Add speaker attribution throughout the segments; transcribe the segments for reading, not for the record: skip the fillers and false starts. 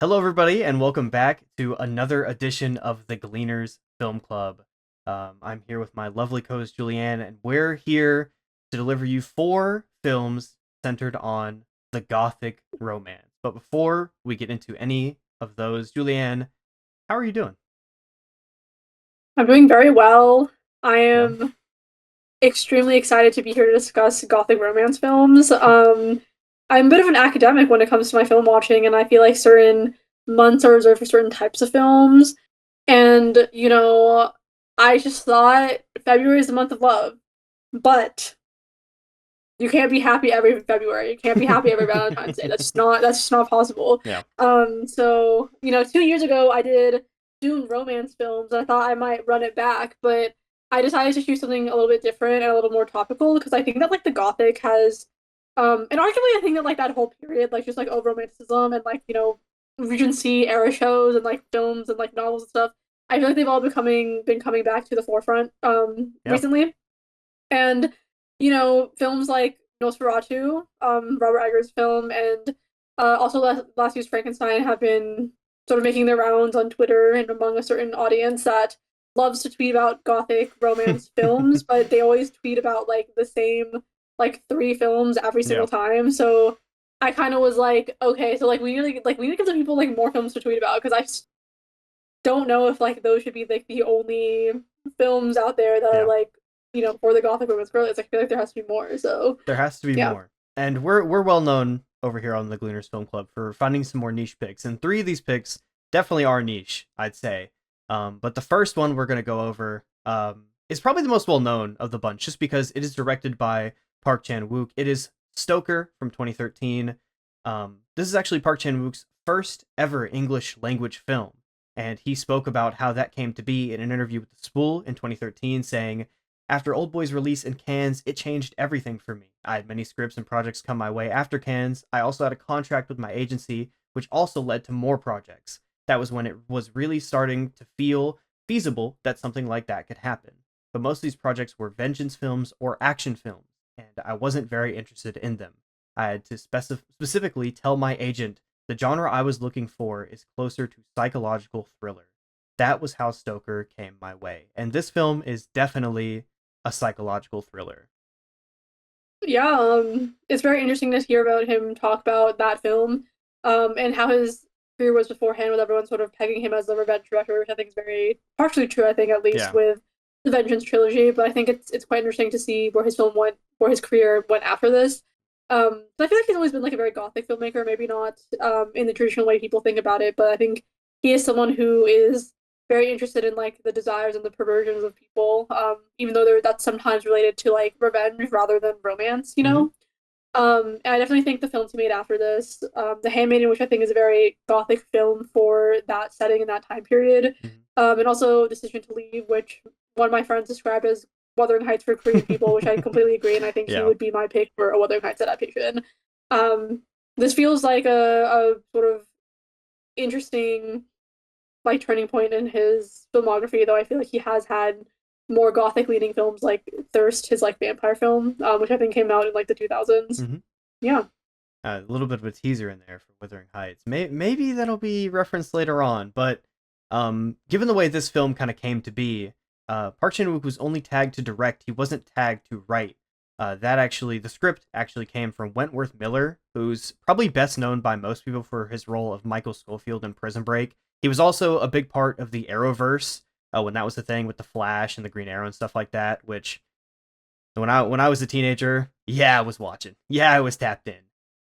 Speaker 1: Hello, everybody, and welcome back to another edition of the Gleaners Film Club. I'm here with my lovely co-host Julianne, and we're here to deliver you four films centered on the Gothic romance. But before we get into any of those, Julianne, how are you doing?
Speaker 2: I'm doing very well. I
Speaker 1: Yeah.
Speaker 2: am extremely excited to be here to discuss Gothic romance films. I'm a bit of an academic when it comes to my film watching, and I feel like certain months are reserved for certain types of films. And, I just thought February is the month of love, but you can't be happy every February. You can't be happy every Valentine's Day. That's just not possible.
Speaker 1: Yeah.
Speaker 2: So 2 years ago I did Doom romance films, and I thought I might run it back, but I decided to choose something a little bit different and a little more topical because I think that like the Gothic has, and arguably I think that like that whole period, like just like over romanticism and like Regency era shows and like films and like novels and stuff. I feel like they've all been coming back to the forefront
Speaker 1: Yeah.
Speaker 2: recently. And films like Nosferatu, Robert Eggers' film, and also last year's Frankenstein have been sort of making their rounds on Twitter and among a certain audience that loves to tweet about gothic romance films, but they always tweet about like the same like three films every
Speaker 1: Yeah.
Speaker 2: single time. So I kind of was like, okay, so like we need to give some people like more films to tweet about because don't know if like those should be like the only films out there that are
Speaker 1: Yeah.
Speaker 2: like for the gothic romance girl. It's like, I feel like there has to be more. So
Speaker 1: There has to be
Speaker 2: yeah,
Speaker 1: more. And we're well known over here on the Gleaners Film Club for finding some more niche picks. And three of these picks definitely are niche, I'd say. But the first one we're gonna go over is probably the most well known of the bunch, just because it is directed by Park Chan Wook. It is Stoker from 2013. This is actually Park Chan Wook's first ever English language film, and he spoke about how that came to be in an interview with the Spool in 2013, saying, after Old Boy's release in Cannes, it changed everything for me. I had many scripts and projects come my way after Cannes. I also had a contract with my agency, which also led to more projects. That was when it was really starting to feel feasible that something like that could happen. But most of these projects were vengeance films or action films, and I wasn't very interested in them. I had to specifically tell my agent the genre I was looking for is closer to psychological thriller. That was how Stoker came my way. And this film is definitely a psychological thriller.
Speaker 2: yeah. It's very interesting to hear about him talk about that film, and how his career was beforehand, with everyone sort of pegging him as the revenge director, which I think is very partially true. I think at least
Speaker 1: Yeah.
Speaker 2: with the Vengeance trilogy, but I think it's quite interesting to see where his career went after this. So I feel like he's always been like a very gothic filmmaker, maybe not in the traditional way people think about it, but I think he is someone who is very interested in like the desires and the perversions of people, even though that's sometimes related to like revenge rather than romance, you
Speaker 1: Hmm.
Speaker 2: know. And I definitely think the films he made after this, The Handmaiden, which I think is a very gothic film for that setting and that time period,
Speaker 1: Hmm.
Speaker 2: and also Decision to Leave, which one of my friends described as Wuthering Heights for Korean people, which I completely agree, and I think he
Speaker 1: Yeah.
Speaker 2: would be my pick for a Wuthering Heights adaptation. Um, this feels like a sort of interesting like turning point in his filmography, though I feel like he has had more gothic leaning films like Thirst, his like vampire film, which I think came out in like the 2000s.
Speaker 1: Hmm.
Speaker 2: Yeah.
Speaker 1: A little bit of a teaser in there for Wuthering Heights. Maybe that'll be referenced later on, but given the way this film kind of came to be, Park Chan Wook was only tagged to direct. He wasn't tagged to write. The script actually came from Wentworth Miller, who's probably best known by most people for his role of Michael Scofield in Prison Break. He was also a big part of the Arrowverse when that was the thing with the Flash and the Green Arrow and stuff like that. Which when I was a teenager, yeah, I was watching. Yeah, I was tapped in.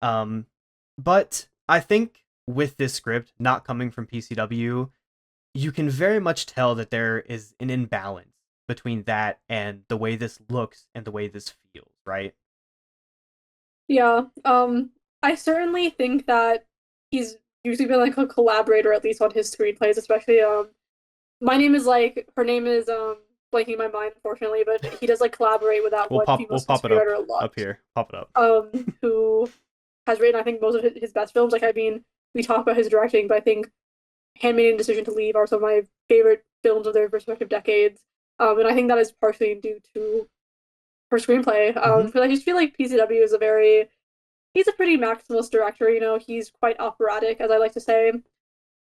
Speaker 1: Um, but I think with this script not coming from PCW, you can very much tell that there is an imbalance between that and the way this looks and the way this feels, right?
Speaker 2: Yeah. I certainly think that he's usually been like a collaborator at least on his screenplays, especially her name is blanking my mind unfortunately, but he does like collaborate with that one
Speaker 1: We'll
Speaker 2: female
Speaker 1: pop it up
Speaker 2: screenwriter a lot.
Speaker 1: here. Pop it up.
Speaker 2: Who has written I think most of his best films. Like I mean, we talk about his directing, but I think Handmaiden and Decision to Leave are some of my favorite films of their respective decades. And I think that is partially due to her screenplay.
Speaker 1: Hmm.
Speaker 2: Because I just feel like PCW is he's a pretty maximalist director. He's quite operatic, as I like to say.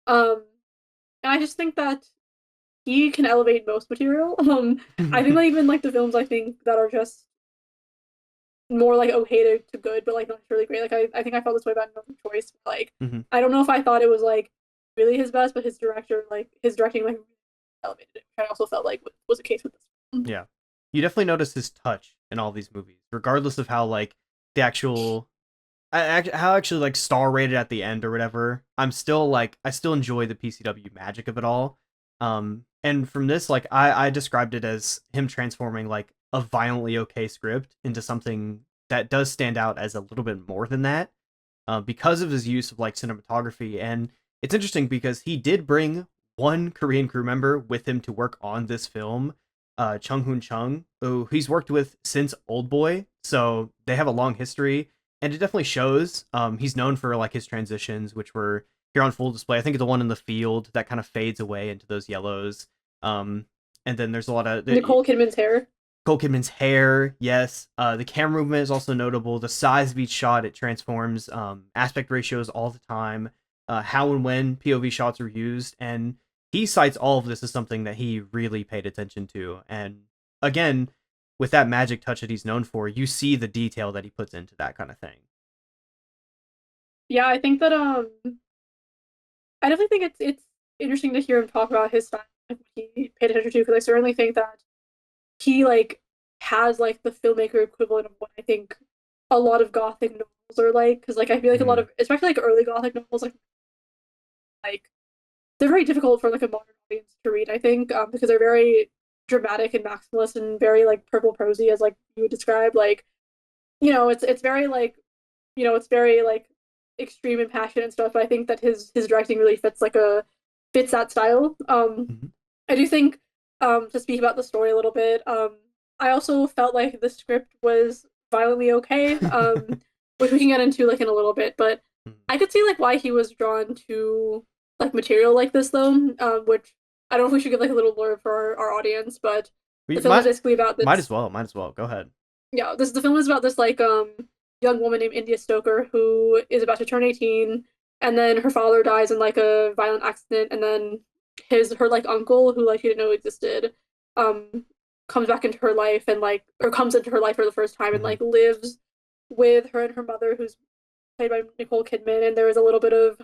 Speaker 2: Um, and I just think that he can elevate most material. I think that even like the films I think that are just more like okay to good, but like not really great. Like I think I felt this way about No Choice. Like
Speaker 1: Mhm.
Speaker 2: I don't know if I thought it was like really his best, but his directing like elevated it, which I also felt like was the case with this film.
Speaker 1: Yeah. You definitely notice his touch in all these movies, regardless of how like the actual how actually like star rated at the end or whatever. I'm still like I still enjoy the PCW magic of it all. And from this, like I described it as him transforming like a violently okay script into something that does stand out as a little bit more than that, because of his use of like cinematography. And it's interesting because he did bring one Korean crew member with him to work on this film, Chung Hoon Chung, who he's worked with since Old Boy, so they have a long history, and it definitely shows. He's known for like his transitions, which were here on full display. I think the one in the field that kind of fades away into those yellows. Um, and then there's a lot of
Speaker 2: Nicole Kidman's hair.
Speaker 1: Cole Kidman's hair, yes. The camera movement is also notable. The size of each shot, it transforms. Aspect ratios all the time. How and when POV shots are used, and he cites all of this as something that he really paid attention to. And again, with that magic touch that he's known for, you see the detail that he puts into that kind of thing.
Speaker 2: Yeah, I think that I definitely think it's interesting to hear him talk about his style and what he paid attention to because I certainly think that he like has like the filmmaker equivalent of what I think a lot of gothic novels are like because like I feel like a lot
Speaker 1: Mm-hmm.
Speaker 2: of especially like early gothic novels like they're very difficult for like a modern audience to read I think because they're very dramatic and maximalist and very like purple prosy as like you would describe like it's very like it's very like extreme and passionate and stuff. But I think that his directing really fits that style.
Speaker 1: Mm-hmm.
Speaker 2: I do think to speak about the story a little bit. I also felt like the script was violently okay. Which we can get into like in a little bit, but I could see like why he was drawn to like material like this though. Which I don't know if we should give like a little blurb for our audience, but
Speaker 1: We
Speaker 2: the film is
Speaker 1: might
Speaker 2: basically about
Speaker 1: might as
Speaker 2: this
Speaker 1: well. Might as well. Go ahead.
Speaker 2: yeah, this the film is about this like young woman named India Stoker who is about to turn 18 and then her father dies in like a violent accident and then his her like uncle who like she didn't know existed um comes back into her life and like or comes into her life for the first time and
Speaker 1: Mm-hmm.
Speaker 2: like lives with her and her mother who's played by Nicole Kidman and there is a little bit of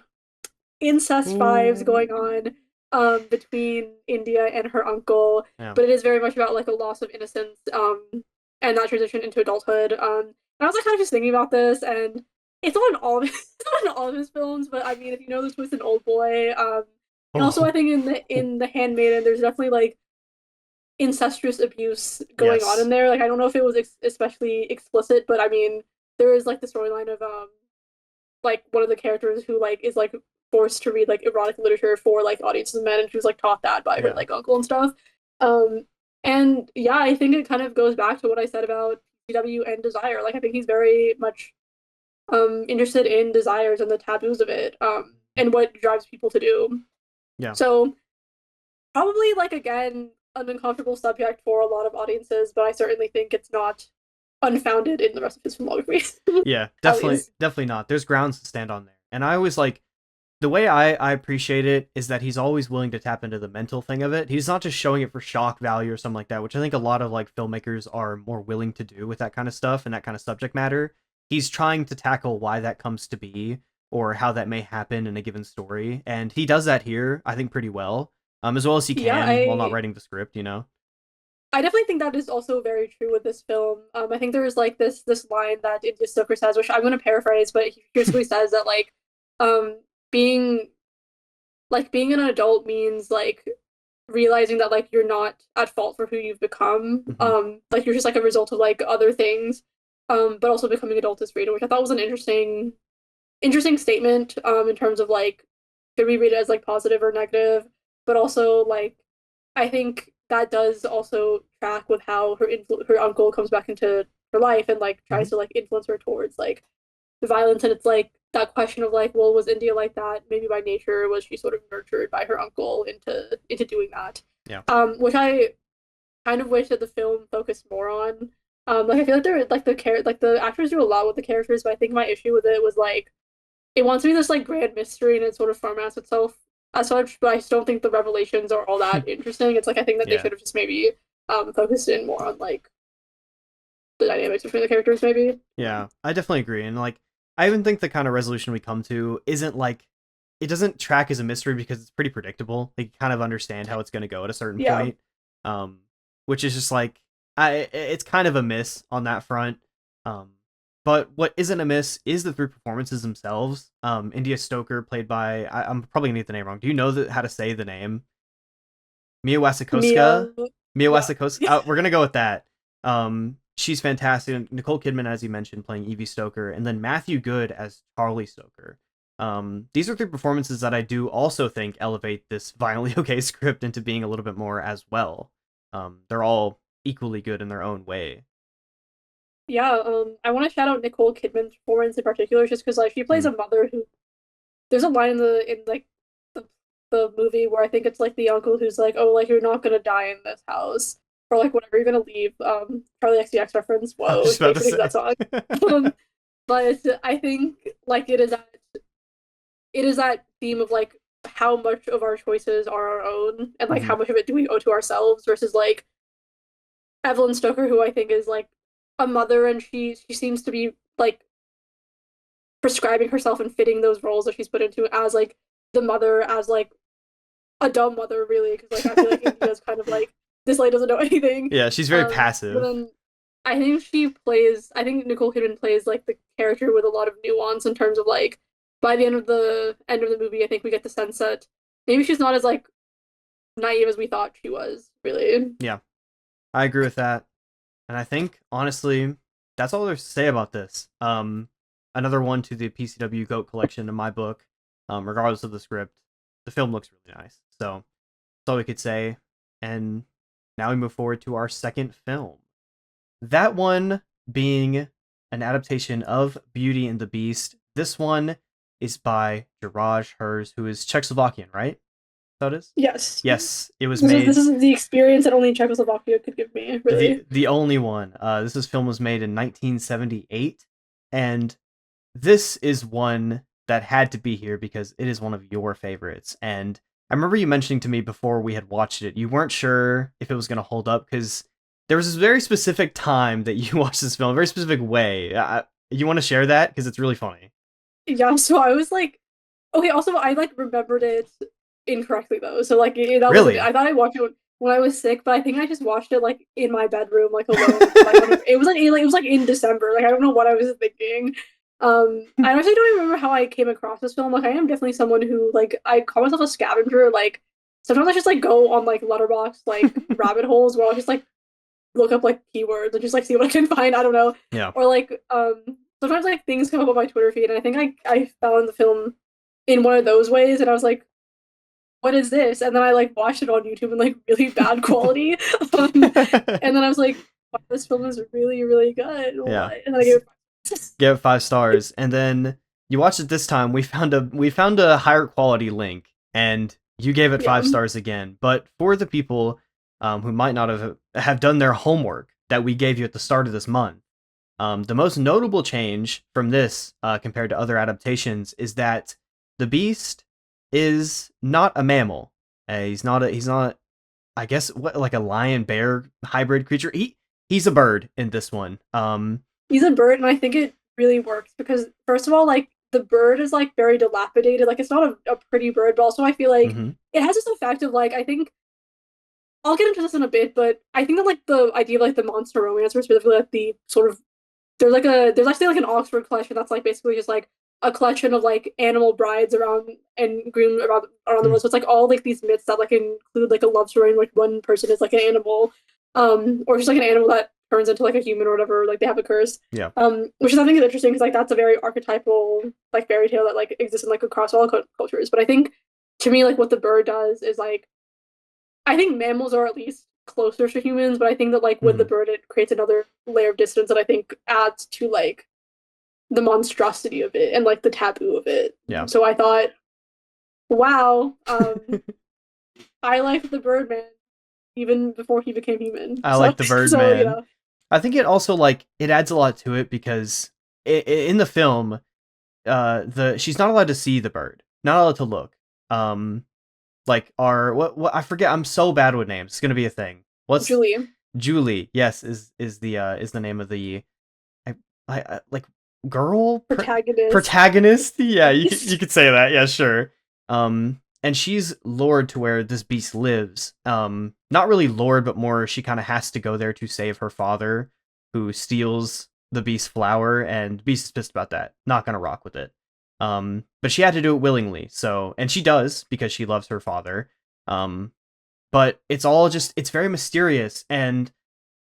Speaker 2: incest vibes going
Speaker 1: Ooh.
Speaker 2: on between India and her uncle,
Speaker 1: Yeah.
Speaker 2: but it is very much about like a loss of innocence and that transition into adulthood. And I was like kind of just thinking about this, and it's not in all of his, it's not in all of his films, but I mean, if you know the twist in Old Boy, and also I
Speaker 1: Oh.
Speaker 2: think in the Handmaiden, there's definitely like incestuous abuse going on in
Speaker 1: Yes.
Speaker 2: there. Like I don't know if it was especially explicit, but I mean, there is like the storyline of like one of the characters who like is like forced to read like erotic literature for like audiences of men and she was like taught that by her
Speaker 1: Yeah.
Speaker 2: like uncle and stuff. Um and yeah, I think it kind of goes back to what I said about PW and desire. Like I think he's very much interested in desires and the taboos of it, and what drives people to do.
Speaker 1: Yeah.
Speaker 2: So probably like again an uncomfortable subject for a lot of audiences, but I certainly think it's not unfounded in the rest of his filmography.
Speaker 1: Yeah,
Speaker 2: At
Speaker 1: definitely,
Speaker 2: least.
Speaker 1: definitely not. There's grounds to stand on there, and I always like the way I appreciate it is that he's always willing to tap into the mental thing of it. He's not just showing it for shock value or something like that, which I think a lot of like filmmakers are more willing to do with that kind of stuff and that kind of subject matter. He's trying to tackle why that comes to be or how that may happen in a given story, and he does that here, I think, pretty as well as he
Speaker 2: Yeah,
Speaker 1: can while not writing the script.
Speaker 2: I definitely think that is also very true with this film. I think there is like this line that India Stoker says, which I'm going to paraphrase, but he basically says that um, being being an adult means like realizing that like you're not at fault for who you've become.
Speaker 1: Hmm.
Speaker 2: Like you're just like a result of like other things. But also becoming adult is freedom, which I thought was an interesting statement. In terms of like should we read it as like positive or negative, but also like I think that does also track with how her uncle comes back into her life and like
Speaker 1: Hmm.
Speaker 2: tries to like influence her towards like the violence and it's like that question of like well was India like that maybe by nature was she sort of nurtured by her uncle into doing that
Speaker 1: Yeah.
Speaker 2: which I kind of wish that the film focused more on like I feel like they're like the actors do a lot with the characters but I think my issue with it was like it wants to be this like grand mystery and it sort of formats itself as such, but I just don't think the revelations are all that interesting. It's like I think that they
Speaker 1: Yeah.
Speaker 2: should have just maybe focused in more on like the dynamics between the characters, maybe.
Speaker 1: Yeah, I definitely agree. And like, I even think the kind of resolution we come to isn't like, it doesn't track as a mystery because it's pretty predictable. Like, you kind of understand how it's going to go at a certain
Speaker 2: Yeah,
Speaker 1: point, um, which is just like, it's kind of a miss on that front. Um, but what isn't a miss is the three performances themselves. India Stoker, played by, I'm probably gonna get the name wrong. Do you know how to say the name? Mia
Speaker 2: Mia.
Speaker 1: Wasikowska. Mia
Speaker 2: Yeah,
Speaker 1: Wasikowska. We're gonna go with that. She's fantastic. Nicole Kidman, as you mentioned, playing Evie Stoker, and then Matthew Good as Charlie Stoker. These are three performances that I do also think elevate this Violently Okay script into being a little bit more as well. They're all equally good in their own way.
Speaker 2: yeah. I want to shout out Nicole Kidman's performance in particular, just because like she plays
Speaker 1: Mm.
Speaker 2: a mother who. There's a line in like the the movie where I think it's like the uncle who's like, "Oh, like you're not gonna die in this house." Or like whatever, you're gonna leave. Charlie XCX reference.
Speaker 1: I was
Speaker 2: Whoa,
Speaker 1: just about
Speaker 2: thanks
Speaker 1: to
Speaker 2: for making
Speaker 1: say.
Speaker 2: that song. Um, but I think like it is that theme of like how much of our choices are our own and like
Speaker 1: Hmm.
Speaker 2: how much of it do we owe to ourselves versus like Evelyn Stoker, who I think is like a mother and she seems to be like prescribing herself and fitting those roles that she's put into as like the mother as like a dumb mother really because like I feel like India's kind of like this lady doesn't know anything.
Speaker 1: Yeah, she's very
Speaker 2: But
Speaker 1: passive.
Speaker 2: then I think Nicole Kidman plays like the character with a lot of nuance in terms of like by the end of the movie I think we get the sense that maybe she's not as like naive as we thought she was, really.
Speaker 1: Yeah, I agree with that. And I think, honestly, that's all there's to say about this. Another one to the PCW Goat collection in my book, regardless of the script. The film looks really nice. So that's all we could say. And now we move forward to our second film. That one being an adaptation of Beauty and the Beast. This one is by Jiraj Hers, who is Czechoslovakian, right? That is?
Speaker 2: Yes.
Speaker 1: Yes, it was
Speaker 2: This
Speaker 1: made
Speaker 2: is the experience that only Czechoslovakia could give me,
Speaker 1: the
Speaker 2: really.
Speaker 1: the only one. This film was made in 1978, and this is one that had to be here because it is one of your favorites. And I remember you mentioning to me before we had watched it, you weren't sure if it was going to hold up because there was this very specific time that you watched this film, a very specific way. You want to share that because it's really funny.
Speaker 2: Yeah, so I was like, okay, also I like remembered it incorrectly though. So like that wasn't it.
Speaker 1: Really?
Speaker 2: I thought I watched it when I was sick, but I think I just watched it like in my bedroom, like alone. Like it was like in December. Like I don't know what I was thinking. I actually don't even remember how I came across this film. Like I am definitely someone who like I call myself a scavenger. Like sometimes I just like go on like Letterboxd like rabbit holes where I'll just like look up like keywords and just like see what I can find. I don't know.
Speaker 1: Yeah.
Speaker 2: Or like sometimes like things come up on my Twitter feed and I think I found the film in one of those ways and I was like, what is this? And then I like watched it on YouTube in like really bad quality. And then I was like, wow, this film is really, really good.
Speaker 1: Yeah.
Speaker 2: What? And then I gave it
Speaker 1: Give it 5 stars, and then you watched it this time. We found a higher quality link, and you gave it
Speaker 2: yeah.
Speaker 1: 5 stars again. But for the people who might not have done their homework that we gave you at the start of this month, the most notable change from this compared to other adaptations is that the Beast is not a mammal. He's not. I guess what like a lion bear hybrid creature. He's a bird in this one.
Speaker 2: He's a bird and I think it really works because first of all, like the bird is like very dilapidated. Like it's not a pretty bird, but also I feel like
Speaker 1: Mm-hmm.
Speaker 2: it has this effect of like I think I'll get into this in a bit, but I think that like the idea of like the monster romance, or specifically like the sort of there's actually like an Oxford collection that's like basically just like a collection of like animal brides around and groomed around the
Speaker 1: Mm.
Speaker 2: world. So it's like all like these myths that like include like a love story in which one person is like an animal, or just like an animal that turns into like a human or whatever. Like they have a curse,
Speaker 1: Yeah.
Speaker 2: which is I think is interesting because like that's a very archetypal like fairy tale that like exists in like across all cultures. But I think to me like what the bird does is like I think mammals are at least closer to humans, but I think that like with the
Speaker 1: Mm-hmm.
Speaker 2: bird, it creates another layer of distance that I think adds to like the monstrosity of it and like the taboo of it.
Speaker 1: Yeah.
Speaker 2: So I thought, wow, I liked the Birdman even before he became human.
Speaker 1: I
Speaker 2: So
Speaker 1: like the
Speaker 2: so
Speaker 1: Birdman. I think it also like it adds a lot to it because in the film, the she's not allowed to see the bird, not allowed to look. like our what I forget. I'm so bad with names. It's gonna be a thing. What's
Speaker 2: Julie.
Speaker 1: Julie? Yes, is the name of the I, like girl
Speaker 2: Protagonist.
Speaker 1: protagonist. Yeah,
Speaker 2: Beast.
Speaker 1: you could say that. Yeah, sure. And she's lured to where this beast lives. Not really lured, but more she kind of has to go there to save her father, who steals the beast's flower, and Beast is pissed about that. Not gonna rock with it. But she had to do it willingly. So, and she does because she loves her father. Um, but it's all just it's very mysterious, and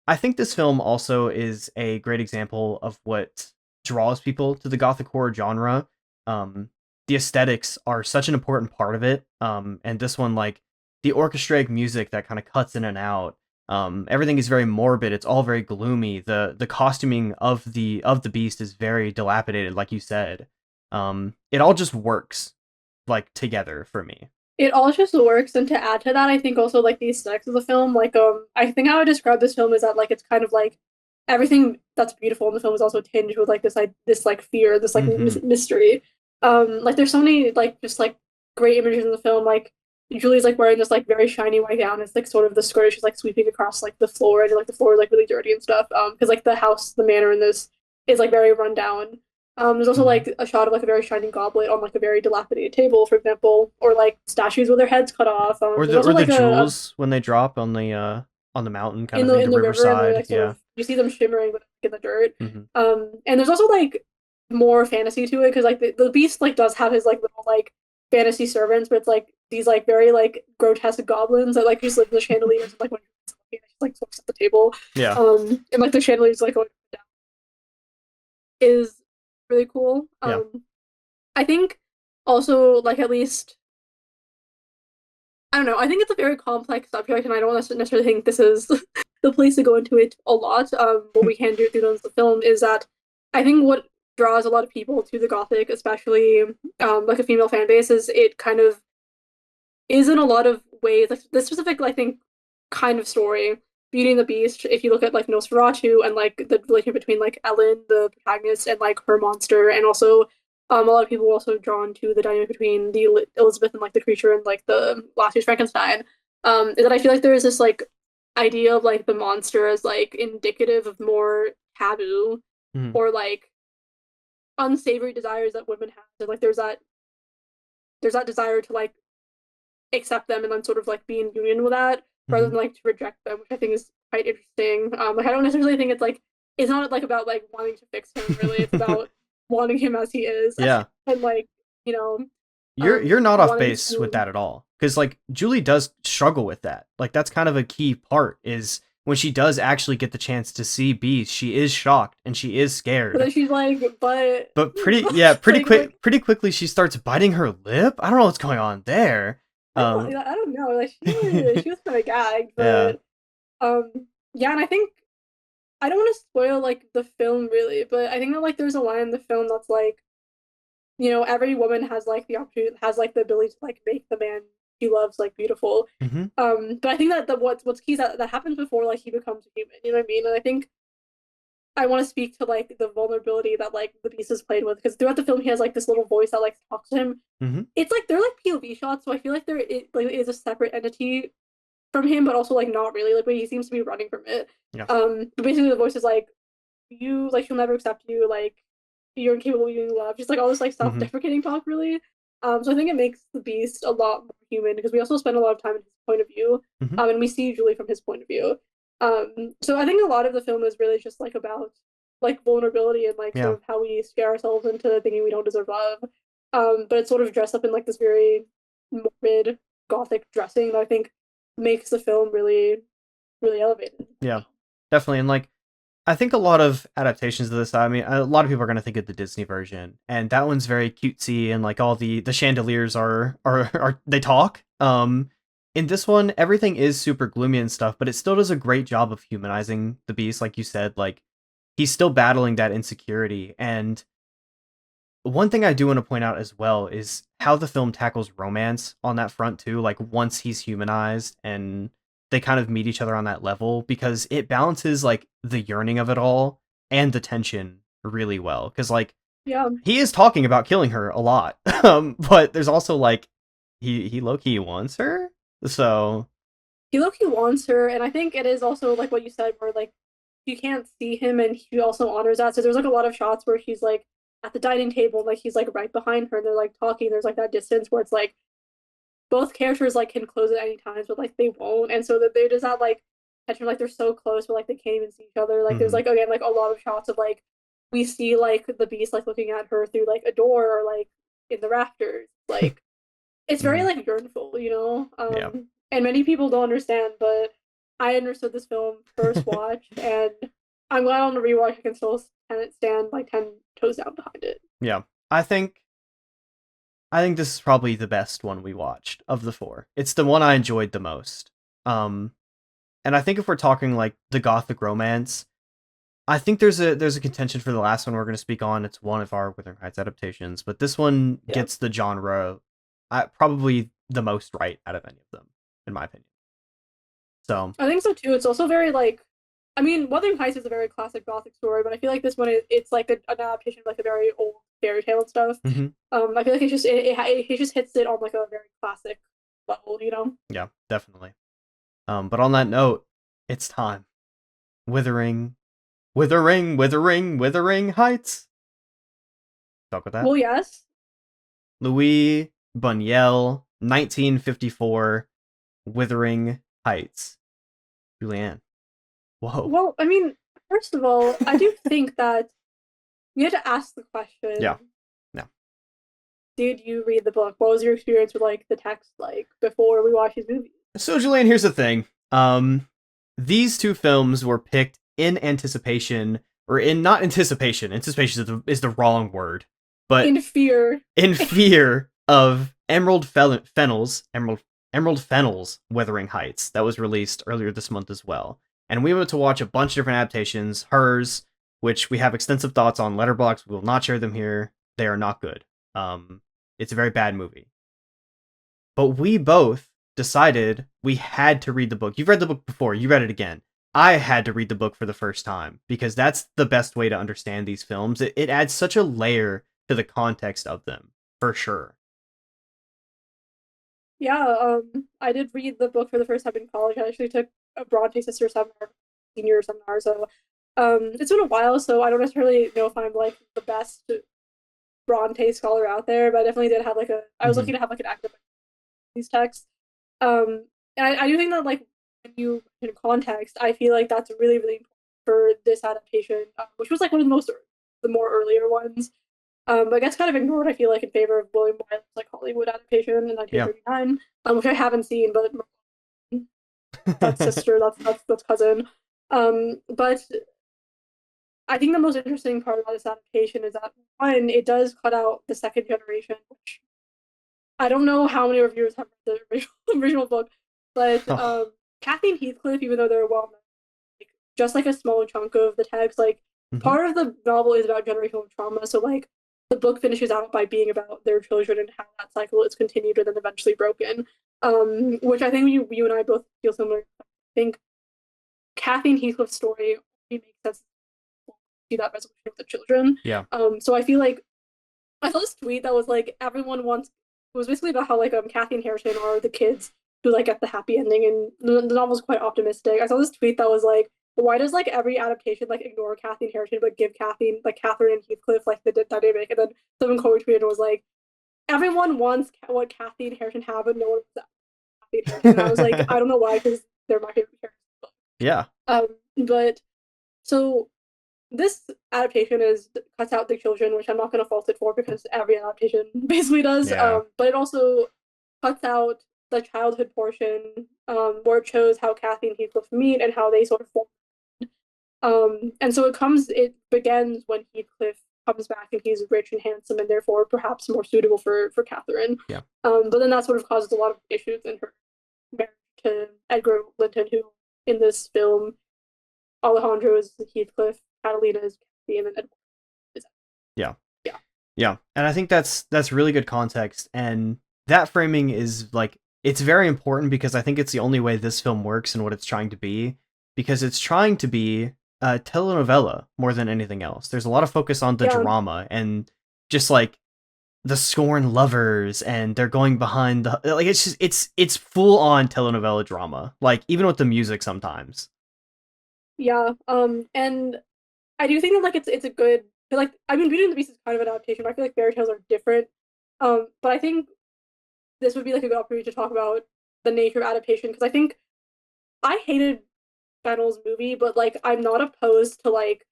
Speaker 1: I think this film also is a great example of what draws people to the gothic horror genre. Um, the aesthetics are such an important part of it. And this one, like the orchestrated music that kind of cuts in and out. Everything is very morbid. It's all very gloomy. The costuming of the beast is very dilapidated, like you said. It all just works like together for me.
Speaker 2: It all just works, and to add to that, I think also like the aesthetics of the film, like I think how I describe this film is that like it's kind of like everything that's beautiful in the film is also tinged with like this like fear, this like
Speaker 1: Mm-hmm.
Speaker 2: mystery. Like there's so many like just like great images in the film. Like Julie's like wearing this like very shiny white gown. It's like sort of the skirt she's like sweeping across like the floor, and like the floor is like really dirty and stuff. Because like the house, the manor in this is like very run down. There's also
Speaker 1: Mm-hmm.
Speaker 2: like a shot of like a very shining goblet on like a very dilapidated table, for example, or like statues with their heads cut off. There's also
Speaker 1: Or the
Speaker 2: like a
Speaker 1: jewels when they drop on the mountain, kind
Speaker 2: in
Speaker 1: of thing, the
Speaker 2: the river, and they're
Speaker 1: riverside.
Speaker 2: like sort
Speaker 1: Yeah.
Speaker 2: of you see them shimmering like, in the dirt.
Speaker 1: Mm-hmm.
Speaker 2: And there's also like more fantasy to it because like the beast like does have his like little like fantasy servants, but it's like these like very like grotesque goblins that like just live in the chandeliers and like when you're just like looks at the table.
Speaker 1: Yeah.
Speaker 2: And like the chandeliers like going down is really cool.
Speaker 1: Yeah.
Speaker 2: I think also like at least I don't know. I think it's a very complex subject, and I don't necessarily think this is the place to go into it a lot. What we can do through the film is that I think what draws a lot of people to the Gothic, especially like a female fan base, is it kind of is in a lot of ways like the specific I think kind of story. Beauty and the Beast. If you look at like Nosferatu and like the relationship between like Ellen, the protagonist, and like her monster, and also a lot of people were also drawn to the dynamic between the Elizabeth and like the creature and like the last year's Frankenstein. Is that I feel like there is this like idea of like the monster as like indicative of more taboo
Speaker 1: Mm-hmm.
Speaker 2: or like unsavory desires that women have. And like there's that desire to like accept them and then sort of like be in union with that rather
Speaker 1: Mm-hmm.
Speaker 2: than like to reject them, which I think is quite interesting. Like I don't necessarily think it's like it's not like about like wanting to fix him really. It's about wanting him as he is
Speaker 1: Yeah.
Speaker 2: and like you know
Speaker 1: You're not off
Speaker 2: wanting
Speaker 1: base with
Speaker 2: to.
Speaker 1: that at all. Because like Julie does struggle with that. Like that's kind of a key part is when she does actually get the chance to see Beast, she is shocked and she is
Speaker 2: But
Speaker 1: scared.
Speaker 2: then she's like,
Speaker 1: But pretty
Speaker 2: like what?
Speaker 1: pretty quickly she starts biting her lip. I don't know what's going on there. Um
Speaker 2: I don't know. Like she was kind of gagged,
Speaker 1: yeah.
Speaker 2: but yeah, and I think I don't want to spoil like the film really, but I think that like there's a line in the film that's like every woman has like the opportunity, has like the ability to like make the man she loves like beautiful.
Speaker 1: Mhm.
Speaker 2: But I think that what's key is that happens before like he becomes a human. You know what I mean? And I think I want to speak to like the vulnerability that like the beast is played with because throughout the film he has like this little voice that like talks to him.
Speaker 1: Mhm.
Speaker 2: It's like they're like POV shots, so I feel like like is a separate entity from him, but also like not really. Like, but he seems to be running from it.
Speaker 1: Yeah.
Speaker 2: But basically the voice is like, you like she'll never accept you, like you're incapable of being loved. Just like all this like
Speaker 1: Mhm.
Speaker 2: self-deprecating talk, really. So I think it makes the Beast a lot more human because we also spend a lot of time in his point of view,
Speaker 1: Mhm.
Speaker 2: and we see Julie from his point of view. So I think a lot of the film is really just like about like vulnerability and like sort
Speaker 1: Yeah.
Speaker 2: of how we scare ourselves into thinking we don't deserve love. But it's sort of dressed up in like this very morbid gothic dressing that I think makes the film really, really elevated.
Speaker 1: Yeah. Definitely, and like I think a lot of adaptations of this, I mean, a lot of people are going to think of the Disney version, and that one's very cutesy, and like all the chandeliers are they talk. In this one, everything is super gloomy and stuff, but it still does a great job of humanizing the beast, like you said. Like he's still battling that insecurity, and one thing I do want to point out as well is how the film tackles romance on that front too. Like once he's humanized and they kind of meet each other on that level because it balances like the yearning of it all and the tension really well. Because like
Speaker 2: Yeah,
Speaker 1: he is talking about killing her a lot, but there's also like he low key wants her. So
Speaker 2: He low-key wants her, and I think it is also like what you said, where like you can't see him, and he also honors that. So there's like a lot of shots where he's like at the dining table, like he's like right behind her, and they're like talking. There's like that distance where it's like both characters like can close at any times, but like they won't, and so that they just have like tension, like they're so close, but like they can't even see each other. Like there's
Speaker 1: mhm,
Speaker 2: like again like a lot of shots of like we see like the beast like looking at her through like a door or like in the rafters. Like it's very
Speaker 1: mhm,
Speaker 2: like yearnful, you know.
Speaker 1: yeah.
Speaker 2: And many people don't understand, but I understood this film first watch, and I'm glad on the rewatch I can still stand like 10 toes down behind it.
Speaker 1: Yeah. I think I think this is probably the best one we watched of the four. It's the one I enjoyed the most. Um, and I think if we're talking like the Gothic romance, I think there's a contention for the last one we're going to speak on. It's one of our Wuthering Heights adaptations, but this one
Speaker 2: Yeah,
Speaker 1: gets the genre probably the most right out of any of them, in my opinion. So,
Speaker 2: I think so too. It's also very like, I mean, Wuthering Heights is a very classic Gothic story, but I feel like this one it's like an adaptation of like a very old fairy tale and stuff.
Speaker 1: mhm,
Speaker 2: I feel like it just hits it on like a very classic level, you know.
Speaker 1: yeah, definitely. But on that note, it's time. Withering, Withering Heights. Talk with that.
Speaker 2: Well, yes.
Speaker 1: Louis Bunuel, 1954, Withering Heights. Julianne. Whoa.
Speaker 2: Well, I mean, first of all, I do think that we had to ask the question,
Speaker 1: Yeah. No.
Speaker 2: did you read the book? What was your experience with like the text like before we watched these movies?
Speaker 1: So, Julianne, here's the thing. These two films were picked in anticipation, or in not anticipation. Anticipation is the wrong word, but
Speaker 2: In fear.
Speaker 1: in fear of Emerald Fennel's Wuthering Heights that was released earlier this month as well. And we went to watch a bunch of different adaptations. Hers, which we have extensive thoughts on Letterboxd. We will not share them here. They are not good. It's a very bad movie. But we both decided we had to read the book. You've read the book before. You read it again. I had to read the book for the first time because that's the best way to understand these films. It adds such a layer to the context of them, for sure.
Speaker 2: Yeah, I did read the book for the first time in college. I actually took a Bronte Sister seminar, senior seminar, so it's been a while, so I don't necessarily know if I'm like the best Bronte scholar out there, but I definitely did have like I was
Speaker 1: Mm-hmm.
Speaker 2: lucky to have like an active these texts. And I do think that like when you in context, I feel like that's really really important for this adaptation, which was like one of the more earlier ones. But gets kind of ignored. I feel like in favor of William Wyler's like Hollywood adaptation in
Speaker 1: Yeah.
Speaker 2: 1939, which I haven't seen, but that's sister, that's cousin. But I think the most interesting part about this adaptation is that one, it does cut out the second generation, which I don't know how many reviewers have read the original book, but
Speaker 1: Oh.
Speaker 2: Kathleen Heathcliff, even though they're well known, like, just like a small chunk of the text, like
Speaker 1: Mm-hmm.
Speaker 2: part of the novel is about generational trauma. So like the book finishes out by being about their children and how that cycle is continued and then eventually broken. Which I think you and I both feel similar. I think Kathleen Heathcliff's story only makes sense to see that resolution with the children.
Speaker 1: Yeah.
Speaker 2: So I feel like I saw this tweet that was like everyone wants. It was basically about how like Kathy and Harrison are the kids who like get the happy ending, and the novel's quite optimistic. I saw this tweet that was like, why does like every adaptation like ignore Kathy and Harrison but give Kathy like Catherine and Heathcliff like the dynamic? And then someone co-tweeted and was like, everyone wants what Kathy and Harrison have, but no one wants Kathy and Harrison. And I was like, I don't know why, because they're my favorite characters.
Speaker 1: Yeah.
Speaker 2: But so this adaptation is cuts out the children, which I'm not going to fault it for because every adaptation basically does.
Speaker 1: Yeah.
Speaker 2: But it also cuts out the childhood portion, where it shows how Kathy and Heathcliff meet and how they sort of form. And so it begins when Heathcliff comes back and he's rich and handsome and therefore perhaps more suitable for Catherine.
Speaker 1: Yeah.
Speaker 2: But then that sort of causes a lot of issues in her marriage to Edgar Linton, who in this film Alejandro is Heathcliff, Catalina is Kathy, and then Edward is
Speaker 1: Yeah.
Speaker 2: yeah.
Speaker 1: Yeah. And I think that's really good context. And that framing is like it's very important because I think it's the only way this film works and what it's trying to be. Because it's trying to be a telenovela more than anything else. There's a lot of focus on the
Speaker 2: Yeah.
Speaker 1: drama and just like the scorned lovers, and they're going behind the like. It's just it's full on telenovela drama. Like even with the music sometimes.
Speaker 2: Yeah. And I do think that like it's a good like I mean Beauty and the Beast is kind of an adaptation, but I feel like fairy tales are different. But I think this would be like a good opportunity to talk about the nature of adaptation because I think I hated Fennel's movie, but like I'm not opposed to like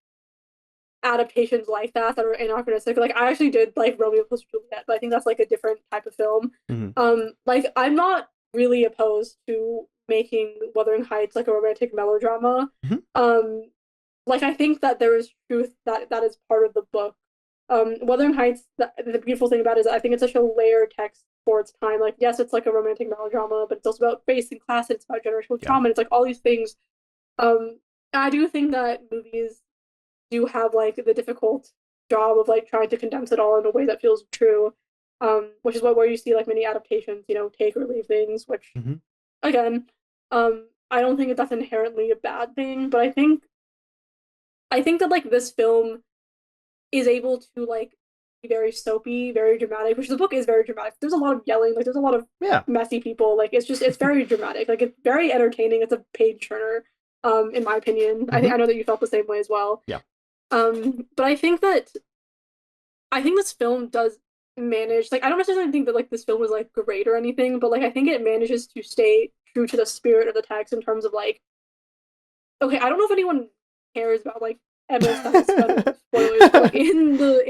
Speaker 2: adaptations like that are anachronistic. Like I actually did like Romeo plus Juliet, but I think that's like a different type of film.
Speaker 1: Mm-hmm.
Speaker 2: Like I'm not really opposed to making Wuthering Heights like a romantic melodrama.
Speaker 1: Mm-hmm.
Speaker 2: Um, like I think that there is truth that is part of the book. Wuthering Heights, the beautiful thing about it is I think it's such a layered text for its time. Like yes, it's like a romantic melodrama, but it's also about race and class, and it's about generational
Speaker 1: Yeah.
Speaker 2: trauma, and it's like all these things. Um, I do think that movies do have like the difficult job of like trying to condense it all in a way that feels true. Which is what where you see like many adaptations, you know, take or leave things, which
Speaker 1: Mm-hmm.
Speaker 2: again, I don't think that that's inherently a bad thing, but I think that like this film is able to like be very soapy, very dramatic, which the book is very dramatic. There's a lot of yelling, like there's a lot of
Speaker 1: Yeah.
Speaker 2: messy people. Like it's very dramatic. Like it's very entertaining. It's a page turner, in my opinion.
Speaker 1: Mm-hmm.
Speaker 2: I know that you felt the same way as well.
Speaker 1: Yeah.
Speaker 2: But I think this film does manage like I don't necessarily think that like this film was like great or anything, but like I think it manages to stay true to the spirit of the text in terms of like okay, I don't know if anyone cares about like Emil Fennell's spoilers, but like in the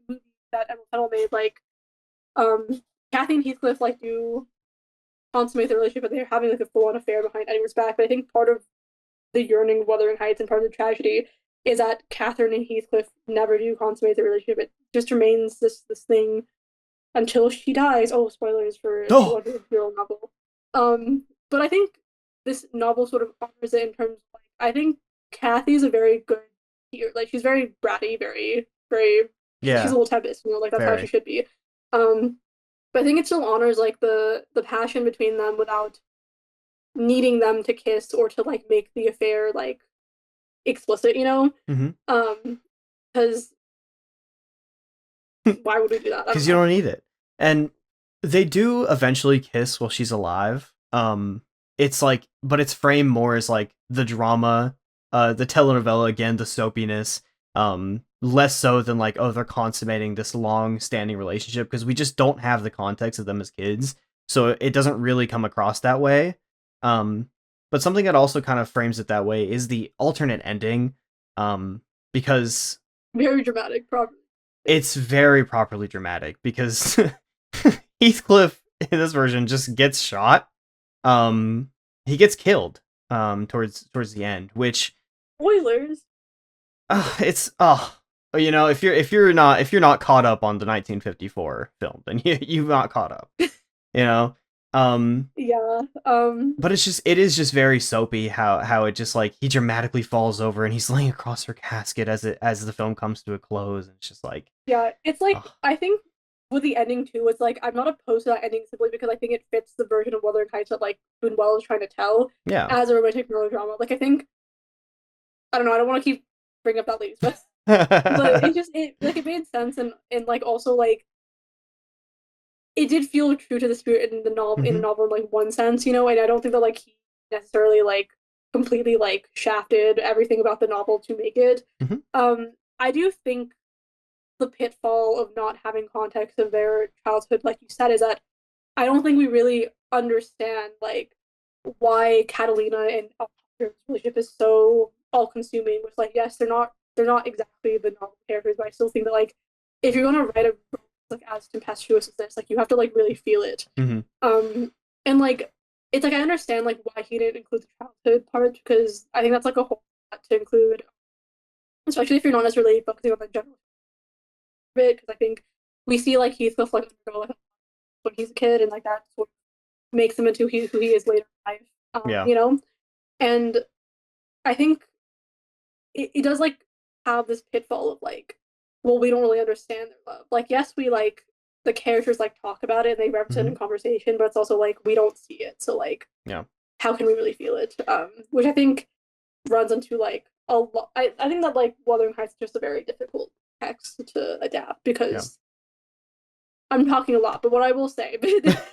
Speaker 2: movie that Emil Fennell made, like Kathy and Heathcliff like do consummate their relationship, but they're having like a full on affair behind Edward's back. But I think part of the yearning of Wuthering Heights and part of the tragedy is that Catherine and Heathcliff never do consummate their relationship. It just remains this thing until she dies. Oh, spoilers for a
Speaker 1: Oh.
Speaker 2: 200-year-old novel. But I think this novel sort of offers it in terms of like I think Kathy's a very good here. Like she's very bratty, very she's a
Speaker 1: Yeah.
Speaker 2: little tempest, you know, like that's how she
Speaker 1: Very.
Speaker 2: should be. Um, but I think it still honors like the passion between them without needing them to kiss or to like make the affair like explicit, you know?
Speaker 1: Mm-hmm.
Speaker 2: Because why would we do that? I don't
Speaker 1: Because you
Speaker 2: know.
Speaker 1: don't need it. And they do eventually kiss while she's alive. It's like, but it's framed more as like the drama, the telenovela again, the soapiness. Less so than like, oh, they're consummating this long-standing relationship because we just don't have the context of them as kids, so it doesn't really come across that way. Um, but something that also kind of frames it that way is the alternate ending, because
Speaker 2: Very dramatic, probably.
Speaker 1: it's very properly dramatic because Heathcliff in this version just gets shot. He gets killed towards the end, which
Speaker 2: Spoilers.
Speaker 1: it's you know, if you're not caught up on the 1954 film, then you've not caught up, you know.
Speaker 2: Yeah.
Speaker 1: But it is just very soapy how it just like he dramatically falls over and he's laying across her casket as the film comes to a close, and it's just like
Speaker 2: Yeah. It's like
Speaker 1: oh,
Speaker 2: I think with the ending too, it's like I'm not opposed to that ending simply because I think it fits the version of Wuthering Heights that like Bunuel is trying to tell
Speaker 1: yeah.
Speaker 2: as a romantic melodrama. Like I think I don't know. I don't want to keep bringing up that ladies, but it like it made sense and like also like it did feel true to the spirit in the novel
Speaker 1: Hmm.
Speaker 2: in like one sense, you know, and I don't think that like he necessarily like completely like shafted everything about the novel to make it.
Speaker 1: Hmm.
Speaker 2: I do think the pitfall of not having context of their childhood, like you said, is that I don't think we really understand like why Catalina and Alejandro's relationship is so all consuming. Which like yes, they're not exactly the novel characters, but I still think that like if you're gonna write a like as tempestuous as this, like you have to like really feel it.
Speaker 1: Hmm.
Speaker 2: And like it's like I understand like why he didn't include the childhood part because I think that's like a whole lot to include, especially if you're not necessarily focusing on the general bit. Because I think we see like Heathcliff like undergo like, when he's a kid, and like that sort of makes him into who he is later in life.
Speaker 1: Yeah.
Speaker 2: You know, and I think it does like have this pitfall of like, well, we don't really understand their love. Like, yes, we like the characters like talk about it and they represent
Speaker 1: Hmm.
Speaker 2: in conversation, but it's also like we don't see it. So like,
Speaker 1: Yeah.
Speaker 2: how can we really feel it? Which I think runs into like a lot. I think that like Wuthering Heights is just a very difficult text to adapt
Speaker 1: Yeah.
Speaker 2: because I'm talking a lot, but what I will say,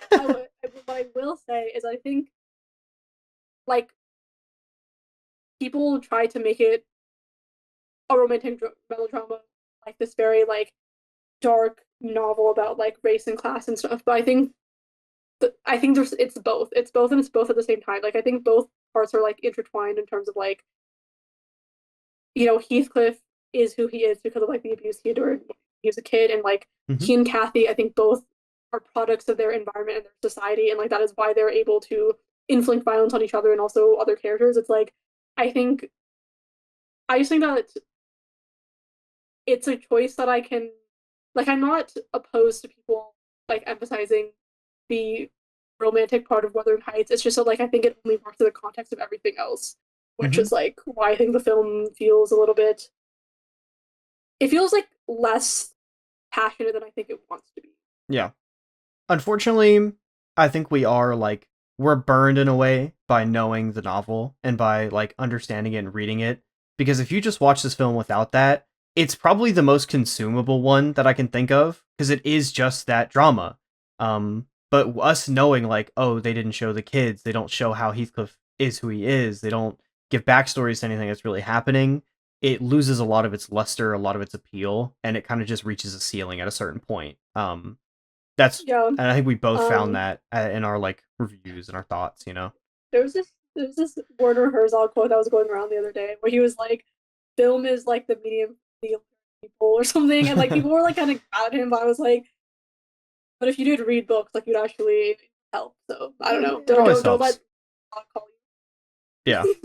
Speaker 2: what I will say is, I think like people try to make it a romantic melodrama, like this very like dark novel about like race and class and stuff. But I think there's it's both and it's both at the same time. Like I think both parts are like intertwined in terms of like, Heathcliff is who he is because of like the abuse he endured when he was a kid, and like
Speaker 1: Hmm.
Speaker 2: he and Kathy, I think both are products of their environment and their society, and like that is why they're able to inflict violence on each other and also other characters. It's like I think I just think that it's a choice that I can like. I'm not opposed to people like emphasizing the romantic part of Wuthering Heights. It's just that like I think it only works in the context of everything else, which
Speaker 1: Hmm.
Speaker 2: is like why I think the film feels a little bit. It feels like less passionate than I think it wants to be.
Speaker 1: Yeah. Unfortunately, I think we're burned in a way by knowing the novel and by like understanding it and reading it. Because if you just watch this film without that, it's probably the most consumable one that I can think of because it is just that drama. But us knowing like, oh, they didn't show the kids, they don't show how Heathcliff is who he is, they don't give backstories to anything that's really happening. It loses a lot of its luster, a lot of its appeal, and it kind of just reaches a ceiling at a certain point. That's
Speaker 2: Yeah.
Speaker 1: and I think we both found
Speaker 2: Um.
Speaker 1: that in our like reviews and our thoughts, you know.
Speaker 2: There was this Werner Herzog quote that was going around the other day where he was like, "Film is like the medium for the people" or something, and like people were like kind of mad at him. But I was like, "But if you did read books, like you'd actually help." So I don't know.
Speaker 1: It
Speaker 2: Don't
Speaker 1: always
Speaker 2: don't don't
Speaker 1: helps.
Speaker 2: let call
Speaker 1: Yeah.
Speaker 2: you.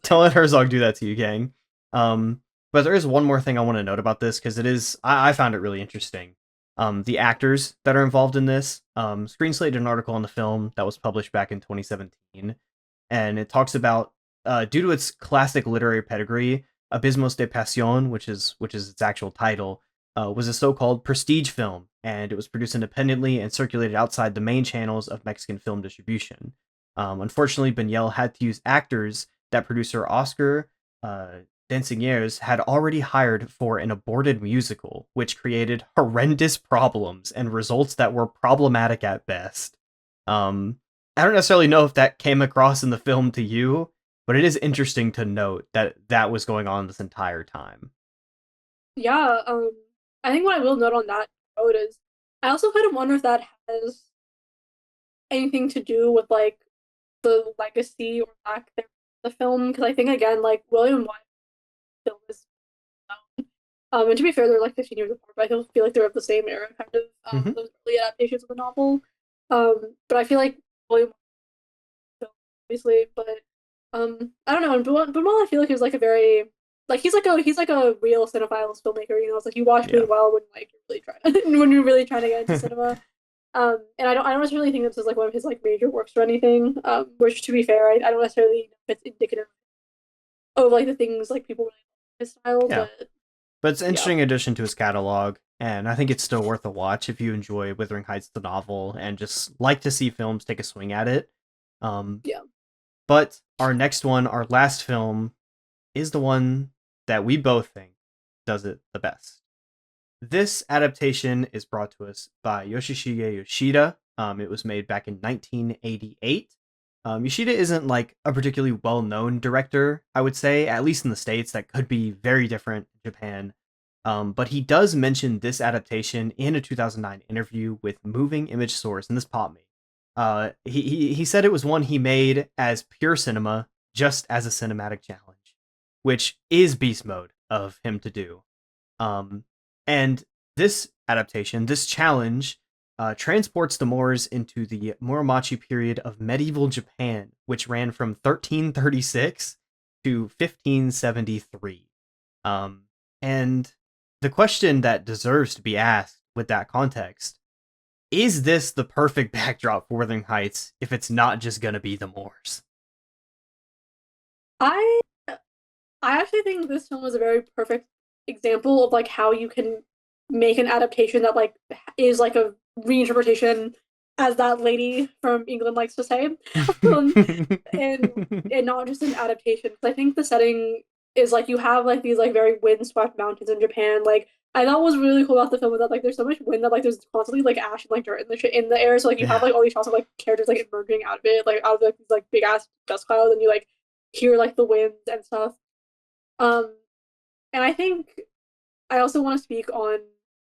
Speaker 1: Don't let Herzog do that to you, gang. Um but there is one more thing I want to note about this because I found it really interesting. The actors that are involved in this, Screenslate did an article on the film that was published back in 2017, and it talks about due to its classic literary pedigree, Abismos de Pasión, which is its actual title, was a so-called prestige film, and it was produced independently and circulated outside the main channels of Mexican film distribution. Unfortunately, Bunuel had to use actors that producer Oscar uh, Dancingers had already hired for an aborted musical, which created horrendous problems and results that were problematic at best. Um, I don't necessarily know if that came across in the film to you, but it is interesting to note that that was going on this entire time.
Speaker 2: Yeah. I think what I will note on that quote is I also kind of wonder if that has anything to do with like the legacy or lack there of the film, because I think again like William Wyler's film is and to be fair, they're like 15 years apart, but I feel like they're of the same era, kind of,
Speaker 1: Hmm.
Speaker 2: those early adaptations of the novel. But I feel like William, obviously, but I don't know. And Bunuel, I feel like is like a very like he's like a real cinephile filmmaker. It's like you watch
Speaker 1: Yeah.
Speaker 2: Bunuel when like you're really trying when you're really trying to get into cinema. And I don't necessarily think this is like one of his like major works or anything. Which to be fair, I don't necessarily know if it's indicative of like the things like people really like his style,
Speaker 1: Yeah.
Speaker 2: but
Speaker 1: But it's an
Speaker 2: yeah,
Speaker 1: interesting addition to his catalog, and I think it's still worth a watch if you enjoy Wuthering Heights, the novel, and just like to see films take a swing at it. Um,
Speaker 2: yeah.
Speaker 1: but our next one, our last film, is the one that we both think does it the best. This adaptation is brought to us by Yoshida Yoshida. It was made back in 1988. Yoshida isn't like a particularly well-known director, I would say, at least in the States. That could be very different in Japan. But he does mention this adaptation in a 2009 interview with Moving Image Source, and this popped me. He said it was one he made as pure cinema, just as a cinematic challenge, which is beast mode of him to do. Um, and this adaptation, this challenge, transports the Moors into the Muromachi period of medieval Japan, which ran from 1336 to 1573. Um, and the question that deserves to be asked with that context is this the perfect backdrop for Wuthering Heights if it's not just going to be the Moors?
Speaker 2: I I actually think this film is a very perfect example of like how you can make an adaptation that like is like a reinterpretation, as that lady from England likes to say, um, and and not just an adaptation. Because I think the setting. is like you have like these like very windswept mountains in Japan. Like I thought was really cool about the film is that like there's so much wind that like there's constantly like ash and like dirt in the air. So like you have
Speaker 1: Yeah.
Speaker 2: like all these shots of like characters like emerging out of it, like out of like these like big ass dust clouds, and you like hear like the winds and stuff. Um, and I think I also want to speak on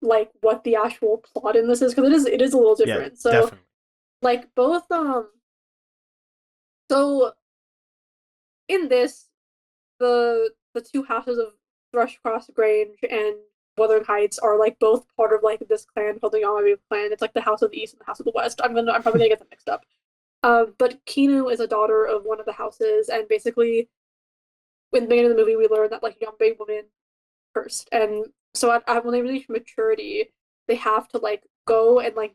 Speaker 2: like what the actual plot in this is because it is a little
Speaker 1: Yeah,
Speaker 2: different. So
Speaker 1: definitely.
Speaker 2: like both so in this the two houses of Thrushcross Grange and Wuthering Heights are like both part of like this clan called the Yamabe clan. It's like the House of the East and the House of the West. I'm probably gonna get them mixed up. But Kinu is a daughter of one of the houses, and basically in the beginning of the movie we learn that like Yamabe women first, and so when they reach maturity, they have to like go and like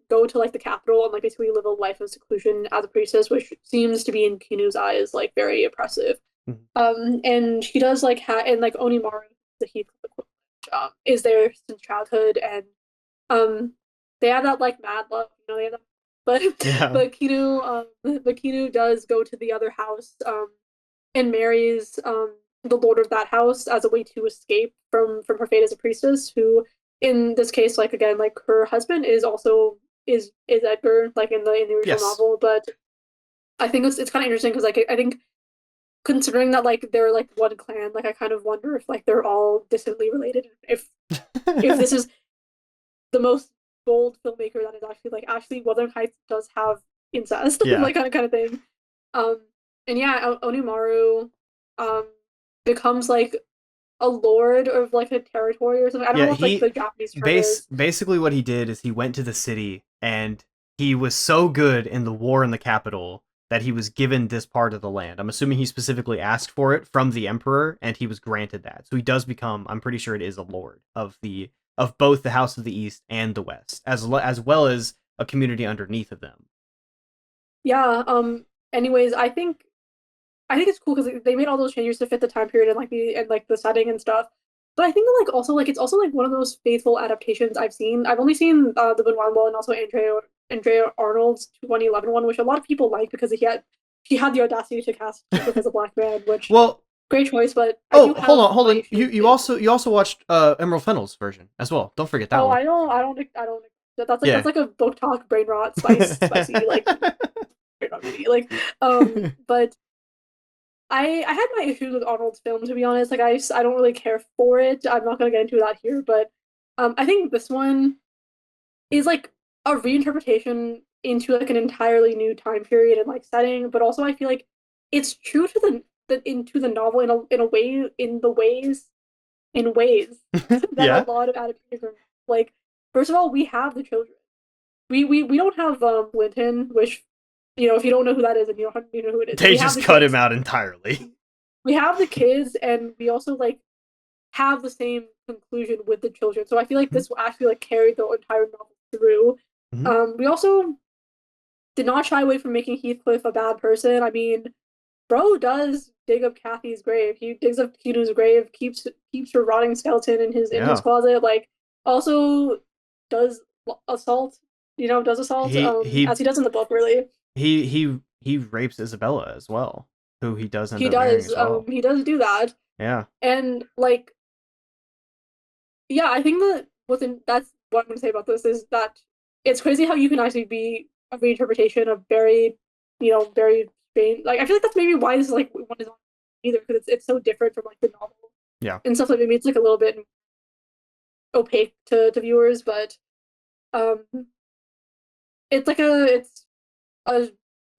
Speaker 2: go to like the capital and like basically live a life of seclusion as a priestess, which seems to be in Kinu's eyes like very oppressive.
Speaker 1: Mhm.
Speaker 2: And she does like and like Onimaru, the Heathcliff equivalent, is there since childhood, and um, they have that like mad love, they have that, but
Speaker 1: Yeah.
Speaker 2: but Kinu does go to the other house, and marries the lord of that house as a way to escape from her fate as a priestess, who in this case, like again, like her husband is also is Edgar, like in the original
Speaker 1: Yes.
Speaker 2: novel, but I think it's kind of interesting because like I think considering that like they're like one clan, like I kind of wonder if like they're all distantly related. If this is the most bold filmmaker that is actually like actually Wuthering Heights does have incest,
Speaker 1: Yeah.
Speaker 2: like kind of thing. Um, and yeah, Onimaru um becomes like a lord of like a territory or something. I don't know
Speaker 1: Yeah,
Speaker 2: what like
Speaker 1: he
Speaker 2: the Japanese term is.
Speaker 1: basically what he did is he went to the city and he was so good in the war in the capital that he was given this part of the land. I'm assuming he specifically asked for it from the emperor and he was granted that. So he does become, I'm pretty sure it is a lord of both the House of the East and the West, as well as a community underneath of them.
Speaker 2: Yeah. Anyways, I think it's cool because they made all those changes to fit the time period and like the setting and stuff. But I think that like also like it's also like one of those faithful adaptations I've seen. I've only seen the Bunuel and also Andrea Arnold's 2011 one, which a lot of people like because he had the audacity to cast Heathcliff as a black man, which
Speaker 1: Well,
Speaker 2: great choice. But I
Speaker 1: oh,
Speaker 2: do
Speaker 1: hold
Speaker 2: have
Speaker 1: on, hold
Speaker 2: my
Speaker 1: on.
Speaker 2: issues
Speaker 1: You
Speaker 2: with.
Speaker 1: also watched Emerald Fennell's version as well. Don't forget that
Speaker 2: Oh,
Speaker 1: one.
Speaker 2: I don't. That's
Speaker 1: Yeah.
Speaker 2: like a book talk brain rot spicy like brain rot movie like but I had my issues with Arnold's film, to be honest. Like I don't really care for it. I'm not gonna get into that here, but I think this one is like a reinterpretation into like an entirely new time period and like setting, but also I feel like it's true to the into the novel in a way in ways that a
Speaker 1: Yeah.
Speaker 2: lot of adaptations are like. First of all, we have the children. We don't have Linton, which if you don't know who that is and you know who it is, but
Speaker 1: They
Speaker 2: we have
Speaker 1: just
Speaker 2: the
Speaker 1: cut him
Speaker 2: kids.
Speaker 1: out entirely.
Speaker 2: We have the kids, and we also like have the same conclusion with the children. So I feel like this will actually like carry the entire novel through.
Speaker 1: Mhm.
Speaker 2: We also did not shy away from making Heathcliff a bad person. I mean, bro does dig up Kathy's grave. He digs up Kinu's grave, keeps her rotting skeleton in his
Speaker 1: Yeah.
Speaker 2: closet. Like, also does assault. Does assault.
Speaker 1: He
Speaker 2: As
Speaker 1: he
Speaker 2: he does in the book. Really,
Speaker 1: he rapes Isabella as well, who he does end
Speaker 2: he
Speaker 1: up marrying
Speaker 2: does.
Speaker 1: as well.
Speaker 2: He does do that,
Speaker 1: Yeah.
Speaker 2: and like, yeah, I think that that's what I'm gonna say about this is that it's crazy how you can actually be a reinterpretation of very strange. Like I feel like that's maybe why this is like one is on either because it's so different from like the novel
Speaker 1: Yeah.
Speaker 2: and stuff. Like maybe it's like a little bit opaque to viewers, but um, it's a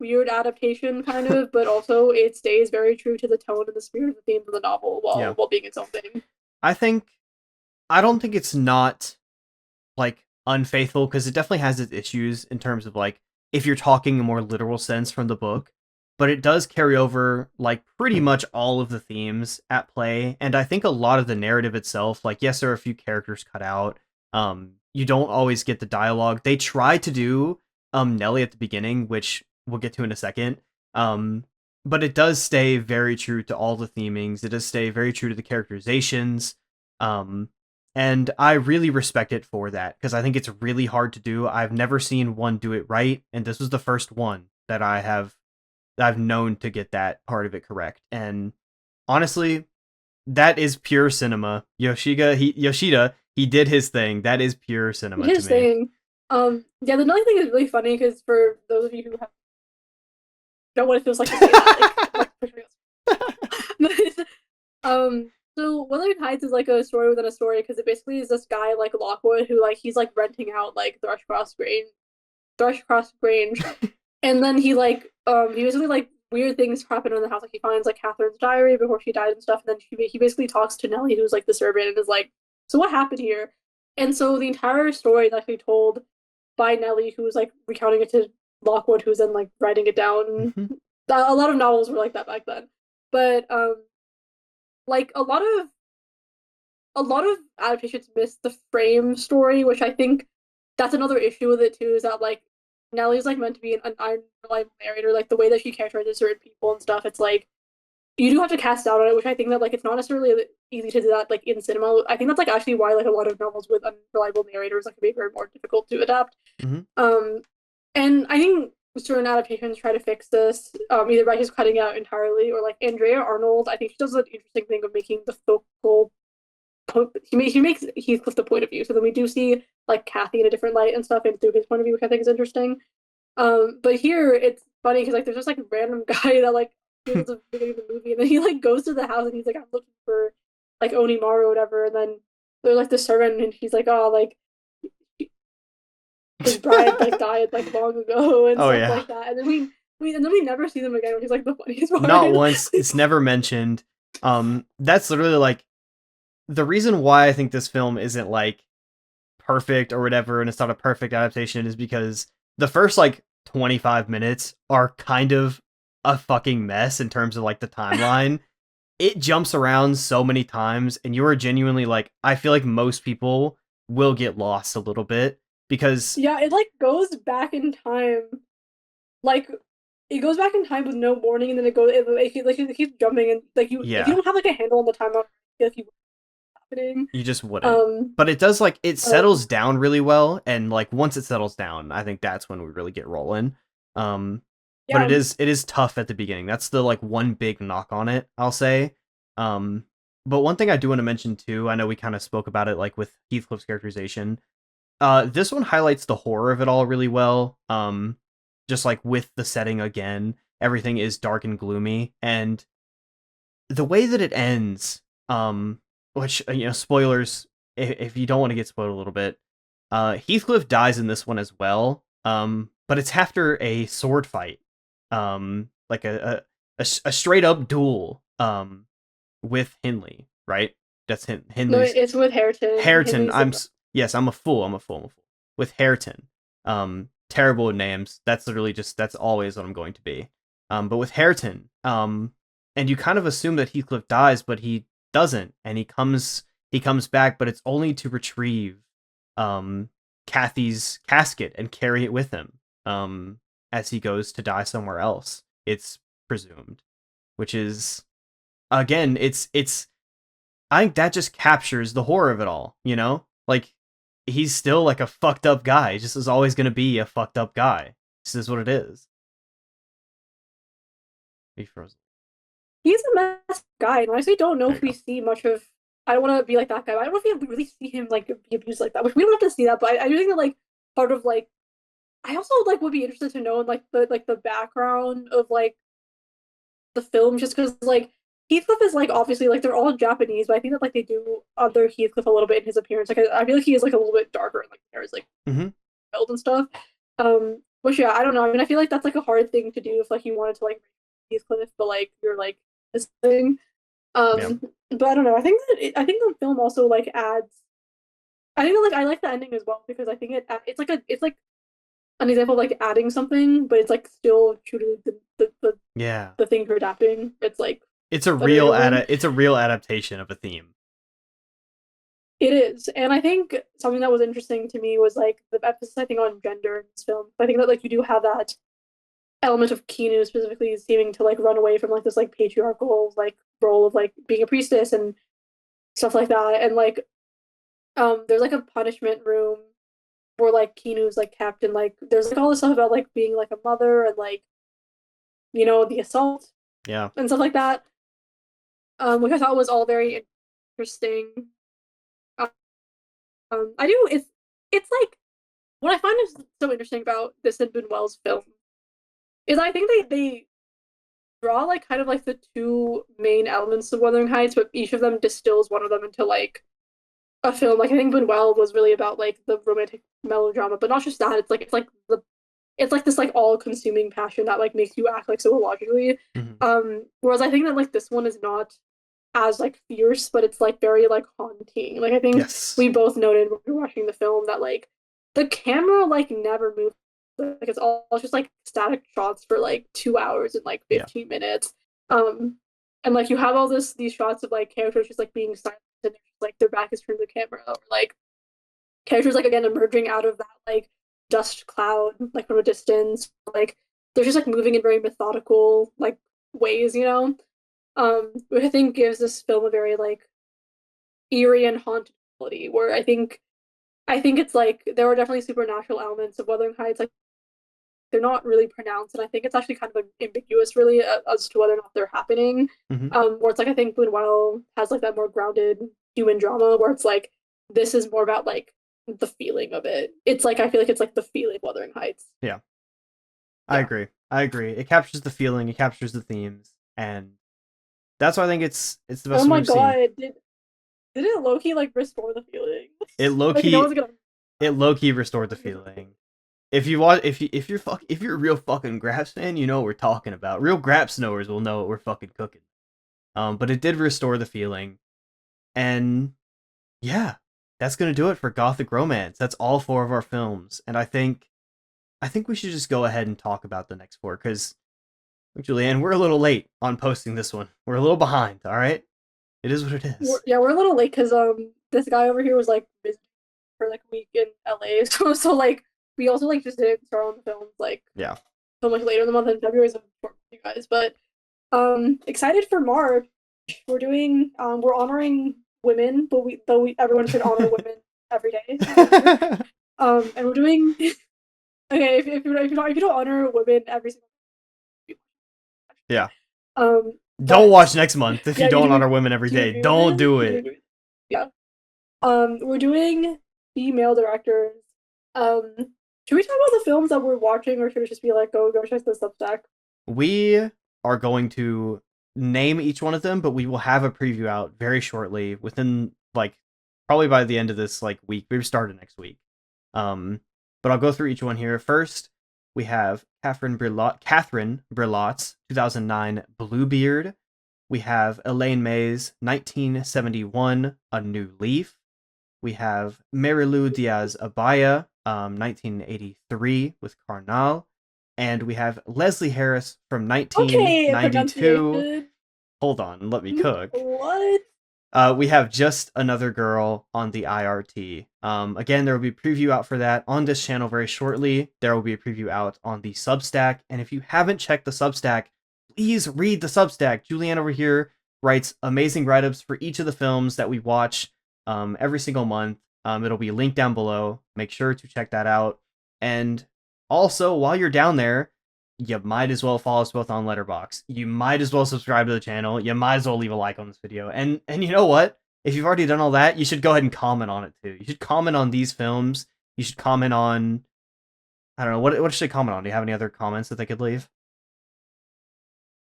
Speaker 2: weird adaptation kind of, but also it stays very true to the tone and the spirit of the themes of the novel
Speaker 1: Yeah.
Speaker 2: while being its own thing.
Speaker 1: I think I don't think it's not like unfaithful because it definitely has its issues in terms of like if you're talking a more literal sense from the book, but it does carry over like pretty much all of the themes at play, and I think a lot of the narrative itself, like yes, there are a few characters cut out. You don't always get the dialogue. They try to do Nelly at the beginning, which we'll get to in a second. Um, but it does stay very true to all the themings. It does stay very true to the characterizations. Um, and I really respect it for that because I think it's really hard to do. I've never seen one do it right, and this was the first one that I've known to get that part of it correct. And honestly, that is pure cinema. Yoshida, he did his thing. That is pure cinema to
Speaker 2: His
Speaker 1: me.
Speaker 2: thing. Yeah, the Nelly thing is really funny because for those of you who have know what it feels like to say that, like but, so Wuthering Heights is like a story within a story because it basically is this guy like Lockwood who like he's like renting out like Thrushcross Grange, and then he basically like weird things happen in the house. Like he finds like Catherine's diary before she died and stuff, and then he basically talks to Nellie, who's like the servant, and is like, "So what happened here?" And so the entire story is actually told by Nellie, who's like recounting it to Lockwood, who's then like writing it down.
Speaker 1: Hmm.
Speaker 2: A lot of novels were like that back then, but like a lot of adaptations miss the frame story, which I think that's another issue with it too, is that like Nellie's like meant to be an unreliable narrator, like the way that she characterizes certain people and stuff, it's like you do have to cast doubt on it, which I think that like it's not necessarily easy to do that like in cinema. I think that's like actually why like a lot of novels with unreliable narrators like can be very more difficult to adapt.
Speaker 1: Hmm.
Speaker 2: Um and I think certain adaptations try to fix this, either by just cutting out entirely or like Andrea Arnold, I think she does an interesting thing of making the focal he makes Heathcliff the point of view. So then we do see like Kathy in a different light and stuff, and through his point of view, which I think is interesting. But here it's funny because like there's just like a random guy that like appears at the beginning of the movie, and then he like goes to the house and he's like, I'm looking for like Onimaru or whatever, and then they're like the servant, and he's like, oh, like his bride like died like long ago and
Speaker 1: Oh
Speaker 2: stuff
Speaker 1: yeah.
Speaker 2: like that, and then we never see them again, which is like the funniest
Speaker 1: Not
Speaker 2: part.
Speaker 1: once. It's never mentioned. That's literally like the reason why I think this film isn't like perfect or whatever, and it's not a perfect adaptation, is because the first like 25 minutes are kind of a fucking mess in terms of like the timeline. It jumps around so many times, and you are genuinely like, I feel like most people will get lost a little bit because
Speaker 2: Yeah, it like goes back in time, like it goes back in time with no warning, and then it keeps jumping, and like you if you
Speaker 1: yeah,
Speaker 2: don't have like a handle on the timeline, if you happening.
Speaker 1: you just wouldn't.
Speaker 2: Um,
Speaker 1: But it does like it settles
Speaker 2: um,
Speaker 1: down really well, and like once it settles down, I think that's when we really get rolling. Um, but
Speaker 2: yeah,
Speaker 1: it is tough at the beginning. That's the like one big knock on it, I'll say. Um, but one thing I do want to mention too, I know we kind of spoke about it like with Heathcliff's characterization. This one highlights the horror of it all really well. Just like with the setting again, everything is dark and gloomy, and the way that it ends, which spoilers if you don't want to get spoiled a little bit, Heathcliff dies in this one as well. But it's after a sword fight, like a straight up duel, with Hindley, right? That's
Speaker 2: no,
Speaker 1: Hindley's
Speaker 2: it's with Hareton.
Speaker 1: Hareton.
Speaker 2: Hindley's the
Speaker 1: Yes, I'm a fool. I'm a fool. With Hareton. Terrible names. That's literally just that's always what I'm going to be. But with Hareton, and you kind of assume that Heathcliff dies, but he doesn't, and he comes back, but it's only to retrieve um Kathy's casket and carry it with him. As he goes to die somewhere else. It's presumed. Which is again, it's I think that just captures the horror of it all, you know? Like he's still like a fucked up guy. He just is always gonna be a fucked up guy. This is what it is. He frozen.
Speaker 2: he's a mess guy, and I honestly don't know
Speaker 1: There
Speaker 2: if
Speaker 1: you
Speaker 2: we
Speaker 1: go.
Speaker 2: see much of. I don't want to be like that guy. But I don't know if we really see him like be abused like that. Which we don't have to see that, but I do think that like part of like I also like would be interested to know like the background of like the film, just because like Heathcliff is like obviously like they're all Japanese, but I think that like they do other Heathcliff a little bit in his appearance. Like I feel like he is like a little bit darker and like hair is like
Speaker 1: Mm-hmm.
Speaker 2: build and stuff. Which yeah, I don't know. I mean, I feel like that's like a hard thing to do if like you wanted to like Heathcliff, but like you're like this thing.
Speaker 1: Yeah.
Speaker 2: But I don't know. I think the film also like adds. I think that, like I like the ending as well because I think it's like an example of like adding something, but it's like still true to
Speaker 1: Yeah.
Speaker 2: the thing you're adapting. It's like
Speaker 1: It's a
Speaker 2: better doing.
Speaker 1: it's a real adaptation of a theme.
Speaker 2: It is, and I think something that was interesting to me was like the emphasis I think on gender in this film. I think that like you do have that element of Kinu specifically seeming to like run away from like this like patriarchal like role of like being a priestess and stuff like that, and like there's like a punishment room where like Kinu's like kept, and like there's like all this stuff about like being like a mother and like the assault
Speaker 1: Yeah.
Speaker 2: and stuff like that. which I thought was all very interesting. I do. It's like what I find is so interesting about this and Bunuel's film is I think they draw like kind of like the two main elements of Wuthering Heights, but each of them distills one of them into like a film. Like I think Bunuel was really about like the romantic melodrama, but not just that. It's like this like all-consuming passion that like makes you act like so illogically.
Speaker 1: Hmm.
Speaker 2: Whereas I think that like this one is not as like fierce, but it's like very like haunting. Like I think
Speaker 1: Yes.
Speaker 2: we both noted when we were watching the film that like the camera like never moves. Like it's all just like static shots for like 2 hours and like
Speaker 1: Yeah.
Speaker 2: 15 minutes. Um, and like you have all these shots of like characters just like being silent and they're just, like their back is turned to the camera, or like characters like again emerging out of that like dust cloud like from a distance. Like they're just like moving in very methodical like ways, you know. Which I think gives this film a very like eerie and haunted quality. Where I think it's like there are definitely supernatural elements of Wuthering Heights. Like they're not really pronounced, and I think it's actually kind of ambiguous, really, as to whether or not they're happening.
Speaker 1: Hmm.
Speaker 2: Where it's like I think Bunuel has like that more grounded human drama, where it's like this is more about like the feeling of it. It's like I feel like it's like the feeling of Wuthering Heights.
Speaker 1: Yeah, I
Speaker 2: Yeah.
Speaker 1: agree. I agree. It captures the feeling, it captures the themes, and that's why I think it's the
Speaker 2: Oh
Speaker 1: best one
Speaker 2: my
Speaker 1: we've seen.
Speaker 2: god, did it low key like restore the feeling?
Speaker 1: It low
Speaker 2: Like no
Speaker 1: key
Speaker 2: one's gonna.
Speaker 1: it low key restored the feeling. If you watch, if you're a real fucking Graps fan, you know what we're talking about. Real Graps knowers will know what we're fucking cooking. But it did restore the feeling, and yeah, that's gonna do it for Gothic Romance. That's all four of our films, and I think we should just go ahead and talk about the next four because Julianne, we're a little late on posting this one. We're a little behind. All right, it is what it is.
Speaker 2: Yeah, we're a little late because this guy over here was like busy for like a week in LA, so like we also like just didn't start on the films like
Speaker 1: Yeah.
Speaker 2: so much later in the month in February, so for you guys. But excited for March. We're doing we're honoring women, but we everyone should honor women every day in March. And we're doing okay if you don't honor women every single
Speaker 1: Yeah. Don't
Speaker 2: but
Speaker 1: watch next month if you
Speaker 2: yeah, you
Speaker 1: don't honor
Speaker 2: do
Speaker 1: women every
Speaker 2: do
Speaker 1: day. Don't do it.
Speaker 2: yeah. We're doing female directors. Um, should we talk about the films that we're watching, or should it just be like go check the Substack?
Speaker 1: We are going to name each one of them, but we will have a preview out very shortly within like probably by the end of this like week. We've started next week. But I'll go through each one here. First, we have Catherine Brillat's 2009 Bluebeard. We have Elaine May's 1971 A New Leaf. We have Marilu Diaz Abaya, 1983 with Carnal. And we have Leslie Harris from
Speaker 2: Okay,
Speaker 1: 1992.
Speaker 2: pronunciation.
Speaker 1: Hold on, let me cook.
Speaker 2: What?
Speaker 1: We have Just Another Girl on the IRT. Again, there will be a preview out for that on this channel very shortly. There will be a preview out on the Substack. And if you haven't checked the Substack, please read the Substack. Julianne over here writes amazing write-ups for each of the films that we watch every single month. It'll be linked down below. Make sure to check that out. And also, while you're down there, you might as well follow us both on Letterboxd. You might as well subscribe to the channel. You might as well leave a like on this video. And you know what? If you've already done all that, you should go ahead and comment on it too. You should comment on these films. You should comment on I don't know what should they comment on? Do you have any other comments that they could leave?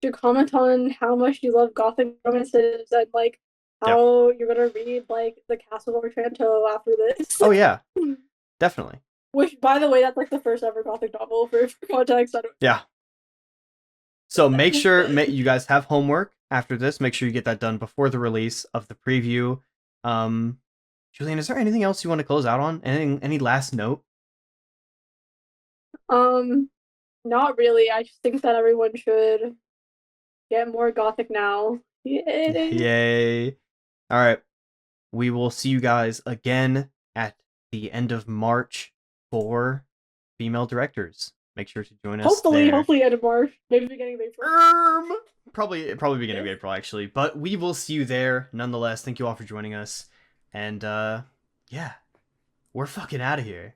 Speaker 2: To comment on how much you love Gothic romances and like
Speaker 1: Yeah.
Speaker 2: how you're gonna read like The Castle of Otranto after this.
Speaker 1: Oh yeah, definitely.
Speaker 2: Which, by the way, that's like the first ever Gothic novel for context. I don't.
Speaker 1: Yeah. So make sure you guys have homework after this. Make sure you get that done before the release of the preview. Julian, is there anything else you want to close out on? Any last note?
Speaker 2: Um, Not really. I just think that everyone should get more Gothic now. Yay!
Speaker 1: Yay. All right. We will see you guys again at the end of March for female directors. Make sure to join us there.
Speaker 2: Hopefully end of March, maybe beginning of April.
Speaker 1: Probably beginning of April actually, but we will see you there nonetheless. Thank you all for joining us, and yeah, we're fucking out of here.